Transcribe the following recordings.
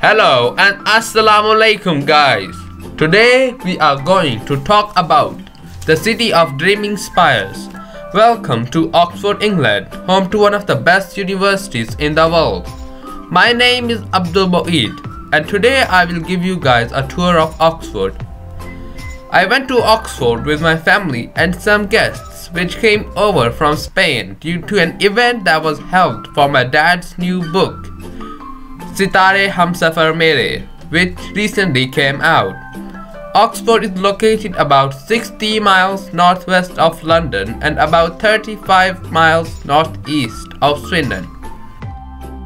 Hello and Assalamu alaikum guys. Today we are going to talk about the city of dreaming spires. Welcome to Oxford, England, home to one of the best universities in the world. My name is Abdul Boeid and today I will give you guys a tour of Oxford. I went to Oxford with my family and some guests which came over from Spain due to an event that was held for my dad's new book, Sitare Humsafar Mere, which recently came out. Oxford is located about 60 miles northwest of London and about 35 miles northeast of Swindon.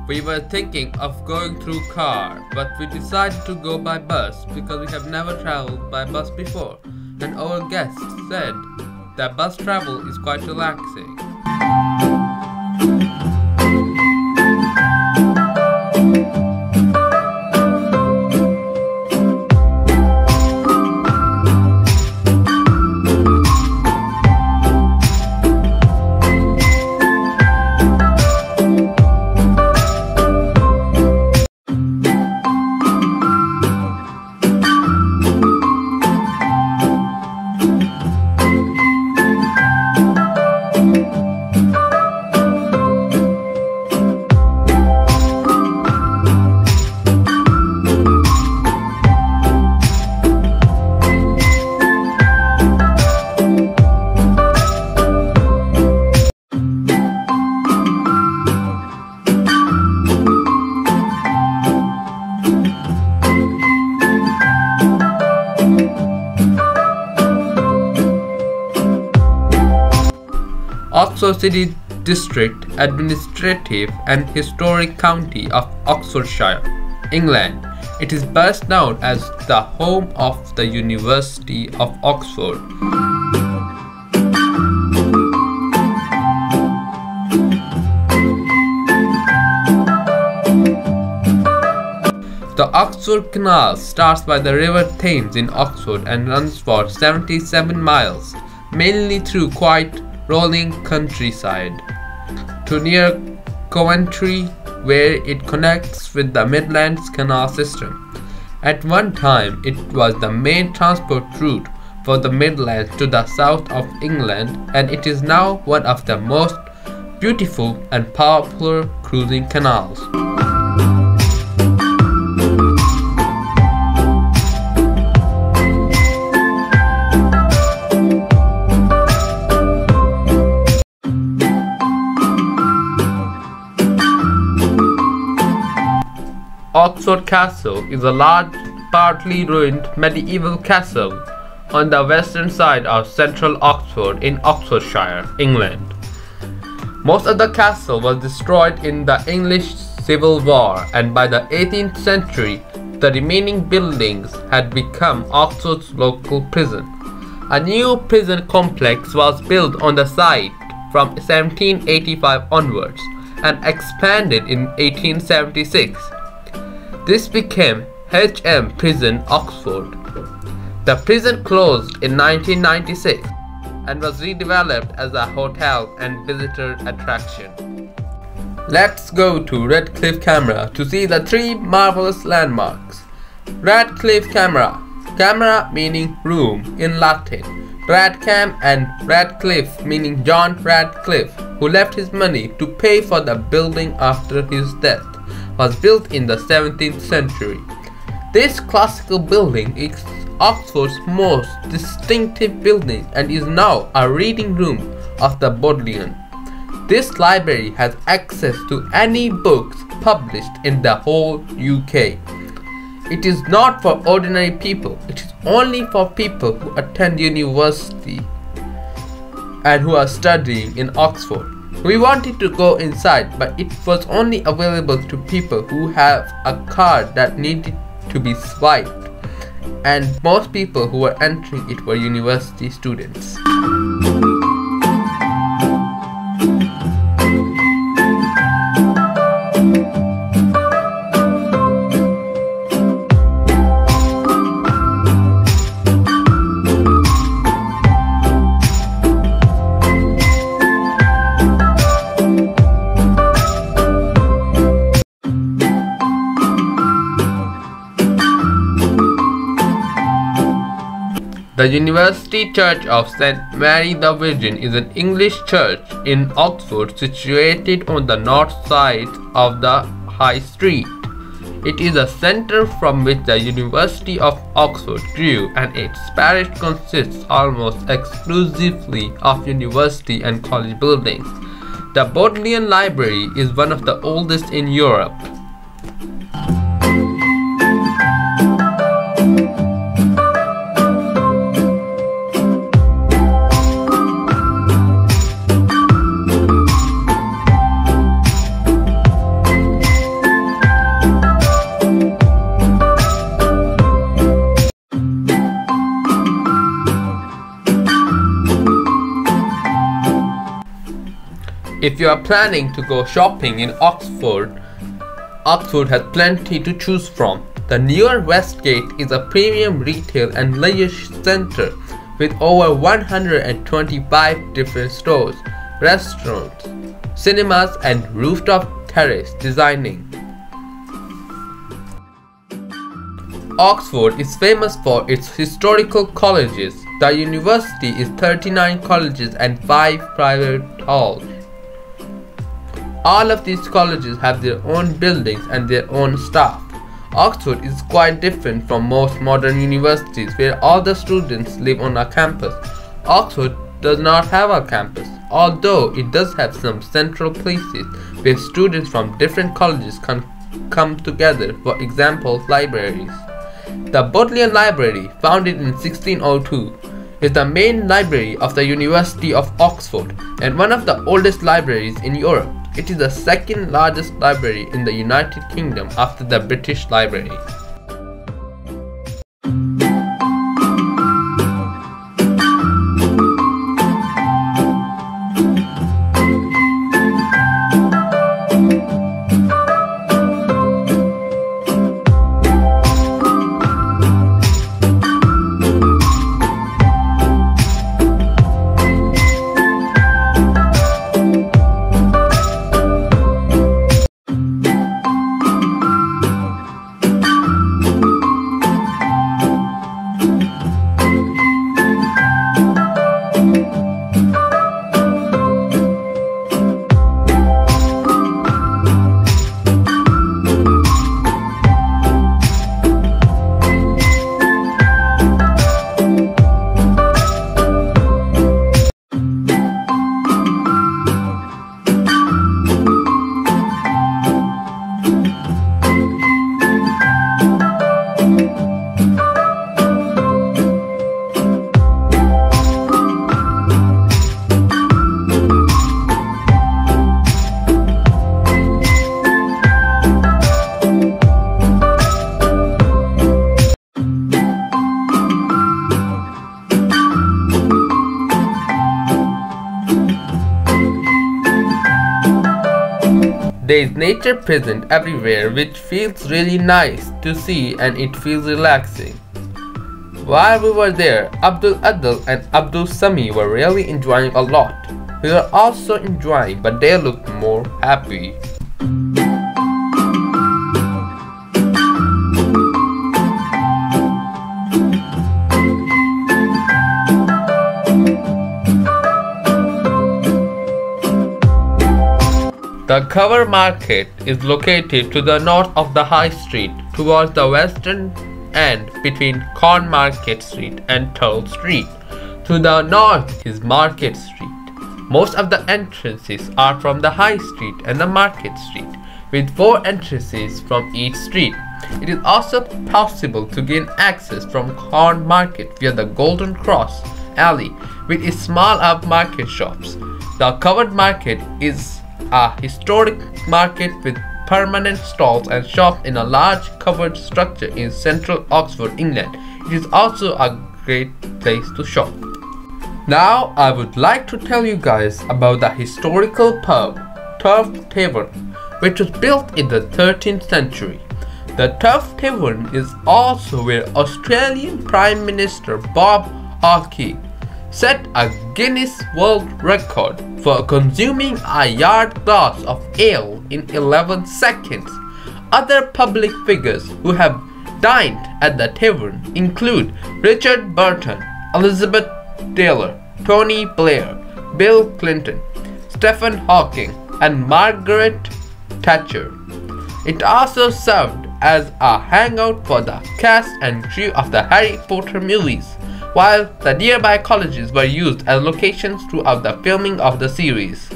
We were thinking of going through car, but we decided to go by bus because we have never traveled by bus before, and our guests said that bus travel is quite relaxing. Oxford City District, administrative and historic county of Oxfordshire, England. It is best known as the home of the University of Oxford. The Oxford Canal starts by the River Thames in Oxford and runs for 77 miles, mainly through quite rolling countryside, to near Coventry, where it connects with the Midlands Canal system. At one time, it was the main transport route for the Midlands to the south of England, and it is now one of the most beautiful and popular cruising canals. Oxford Castle is a large, partly ruined medieval castle on the western side of central Oxford in Oxfordshire, England. Most of the castle was destroyed in the English Civil War, and by the 18th century, the remaining buildings had become Oxford's local prison. A new prison complex was built on the site from 1785 onwards and expanded in 1876. This became HM Prison Oxford. The prison closed in 1996 and was redeveloped as a hotel and visitor attraction. Let's go to Radcliffe Camera to see the three marvelous landmarks. Radcliffe Camera. Camera meaning room in Latin. Radcam and Radcliffe meaning John Radcliffe, who left his money to pay for the building after his death, was built in the 17th century. This classical building is Oxford's most distinctive building and is now a reading room of the Bodleian. This library has access to any books published in the whole UK. It is not for ordinary people, it is only for people who attend university and who are studying in Oxford. We wanted to go inside, but it was only available to people who have a card that needed to be swiped, and most people who were entering it were university students. The University Church of St. Mary the Virgin is an English church in Oxford situated on the north side of the High Street. It is a centre from which the University of Oxford grew, and its parish consists almost exclusively of university and college buildings. The Bodleian Library is one of the oldest in Europe. If you are planning to go shopping in Oxford has plenty to choose from. The newer Westgate is a premium retail and leisure centre with over 125 different stores, restaurants, cinemas and rooftop terrace designing. Oxford is famous for its historical colleges. The university is 39 colleges and 5 private halls. All of these colleges have their own buildings and their own staff. Oxford is quite different from most modern universities where all the students live on a campus. Oxford does not have a campus, although it does have some central places where students from different colleges can come together, for example, libraries. The Bodleian Library, founded in 1602, is the main library of the University of Oxford and one of the oldest libraries in Europe. It is the second largest library in the United Kingdom after the British Library. There is nature present everywhere, which feels really nice to see, and it feels relaxing. While we were there, Abdul Adil and Abdul Sami were really enjoying a lot. We were also enjoying, but they looked more happy. The Cover Market is located to the north of the High Street, towards the western end between Cornmarket Street and Turl Street. To the north is Market Street. Most of the entrances are from the High Street and the Market Street, with 4 entrances from each street. It is also possible to gain access from Cornmarket via the Golden Cross Alley, with its small upmarket shops. The Covered Market is a historic market with permanent stalls and shops in a large covered structure in central Oxford, England. It is also a great place to shop. Now I would like to tell you guys about the historical pub, Turf Tavern, which was built in the 13th century. The Turf Tavern is also where Australian Prime Minister Bob Hawke set a Guinness World Record for consuming a yard glass of ale in 11 seconds. Other public figures who have dined at the tavern include Richard Burton, Elizabeth Taylor, Tony Blair, Bill Clinton, Stephen Hawking, and Margaret Thatcher. It also served as a hangout for the cast and crew of the Harry Potter movies, while the nearby colleges were used as locations throughout the filming of the series.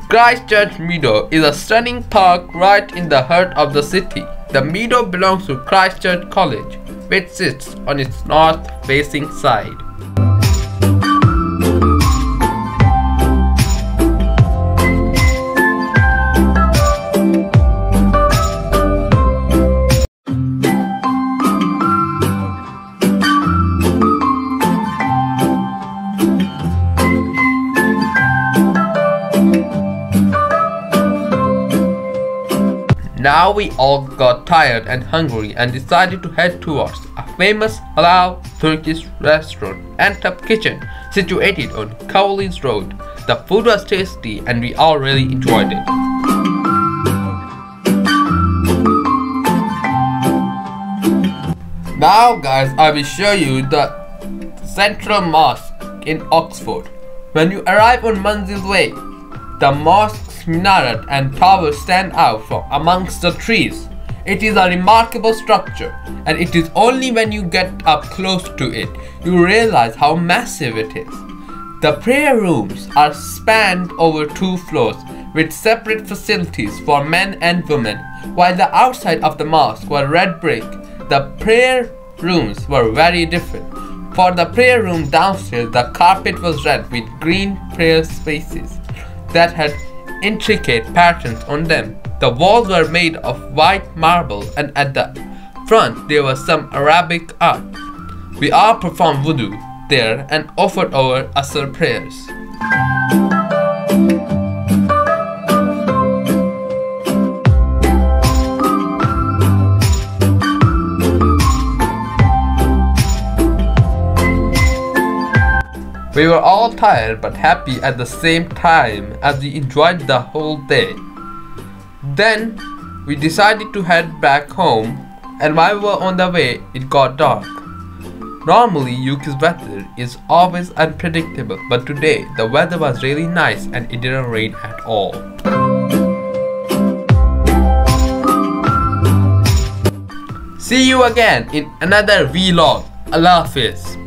Christchurch Meadow is a stunning park right in the heart of the city. The meadow belongs to Christchurch College, which sits on its north-facing side. Now we all got tired and hungry and decided to head towards a famous halal Turkish restaurant, Antep Kitchen, situated on Cowley's Road. The food was tasty and we all really enjoyed it. Now guys, I will show you the Central Mosque in Oxford. When you arrive on Manzil Way, the mosque's minaret and tower stand out from amongst the trees. It is a remarkable structure, and it is only when you get up close to it you realize how massive it is. The prayer rooms are spanned over 2 floors with separate facilities for men and women. While the outside of the mosque were red brick, the prayer rooms were very different. For the prayer room downstairs, the carpet was red with green prayer spaces that had intricate patterns on them. The walls were made of white marble, and at the front there was some Arabic art. We all performed wudu there and offered our Asr prayers. We were all tired but happy at the same time as we enjoyed the whole day. Then we decided to head back home, and while we were on the way it got dark. Normally UK's weather is always unpredictable, but today the weather was really nice and it didn't rain at all. See you again in another vlog. Allah Hafiz.